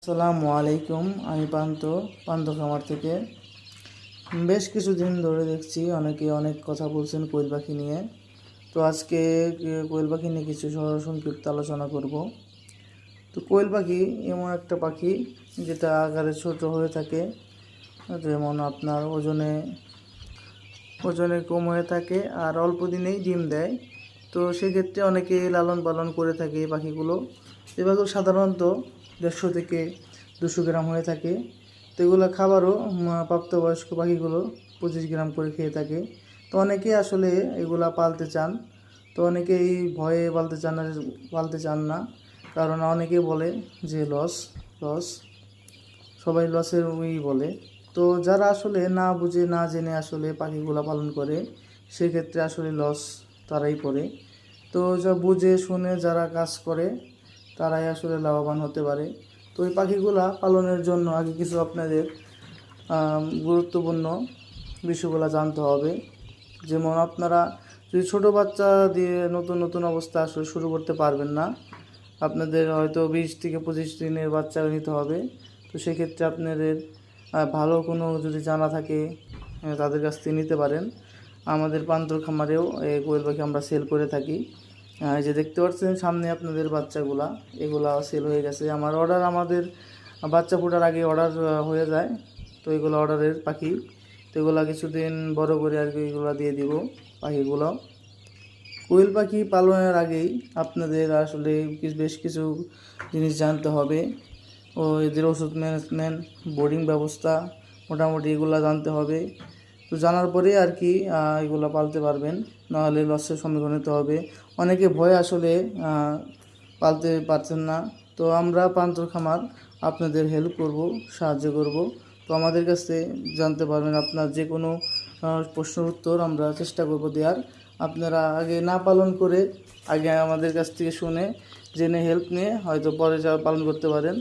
আসসালামু আলাইকুম। আমি পান্ত খামার থেকে বেশ কিছুদিন ধরে দেখছি অনেকে অনেক কথা বলছেন কোয়েল পাখি নিয়ে। তো আজকে কোয়েল পাখি নিয়ে কিছু সংক্ষিপ্ত আলোচনা করব। তো কোয়েল পাখি এমন একটা পাখি যেটা আকারে ছোট হয়ে থাকে, যেমন আপনার ওজনে কম হয়ে থাকে আর অল্প দিনেই ডিম দেয়। তো সেক্ষেত্রে অনেকে লালন পালন করে থাকে এই পাখিগুলো। এগুলো সাধারণত 150 থেকে 200 গ্রাম হয়ে থাকে। তো এগুলো খাবারও প্রাপ্তবয়স্ক পাখিগুলো 25 গ্রাম করে খেয়ে থাকে। তো অনেকেই আসলে এগুলা পালতে চান, তো অনেকেই ভয়ে পালতে চান না, কারণ অনেকেই বলে যে লস লস সবাই লসের বলে। তো যারা আসলে না বুঝে না জেনে আসলে পাখিগুলো পালন করে, সেক্ষেত্রে আসলে লস তারাই পড়ে। তো যা বুঝে শুনে যারা কাজ করে তারাই আসলে লাভবান হতে পারে। তো এই পাখিগুলা পালনের জন্য আগে কিছু আপনাদের গুরুত্বপূর্ণ বিষয়গুলো জানতে হবে। যেমন আপনারা যদি ছোটো বাচ্চা দিয়ে নতুন অবস্থা আসলে শুরু করতে পারবেন না, আপনাদের হয়তো 20 থেকে 25 দিনের বাচ্চা নিতে হবে। তো সেক্ষেত্রে আপনাদের ভালো কোনো যদি জানা থাকে তাদের কাছ থেকে নিতে পারেন। আমাদের পান্তর খামারেও এই কোয়েল পাখি আমরা সেল করে থাকি। এই যে দেখতে পাচ্ছেন সামনে আপনাদের এগুলা সেল হয়ে গেছে। আমাদের বাচ্চা ফোটার আগে অর্ডার হয়ে যায়। তো এগুলো অর্ডারের পাখি। তো এগুলো কিছুদিন বড় করে আর কি এগুলো দিয়ে দিব পাখিগুলো। কোয়েল পাখি পালনের আগেই আপনাদের আসলে বেশ কিছু জিনিস জানতে হবে। ও এদের ওষুধ ম্যানেজমেন্ট, বোর্ডিং ব্যবস্থা, মোটামুটি এগুলো জানতে হবে। তো জানার পরে আর কি এগুলো পালতে পারবেন, নাহলে লসের সম্মুখীন হতে হবে। অনেকে ভয়ে আসলে পালতে পারছেন না। তো আমরা পান্তর খামার আপনাদের হেল্প করব, সাহায্য করব। তো আমাদের কাছে জানতে পারবেন, আপনার যে কোনো প্রশ্নের উত্তর আমরা চেষ্টা করব দেওয়ার। আপনারা আগে না পালন করে আগে আমাদের কাছ থেকে শুনে জেনে হেল্প নিয়ে হয়তো পরে যা পালন করতে পারেন,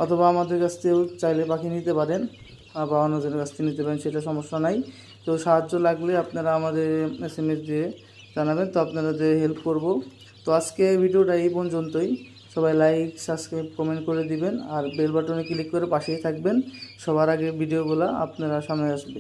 অথবা আমাদের কাছ থেকেও চাইলে পাখি নিতে পারেন বা অন্যজনের কাছ থেকে নিতে পারেন, সেটা সমস্যা নাই। তো সাহায্য লাগলে আপনারা আমাদের SMS দিয়ে জানাবেন, তো আপনাদের হেল্প করব। তো আজকে ভিডিওটা এই পর্যন্তই। সবাই লাইক, সাবস্ক্রাইব, কমেন্ট করে দিবেন আর বেল বাটনে ক্লিক করে পাশেই থাকবেন। সবার আগে ভিডিওগুলো আপনারা সামনে আসবে।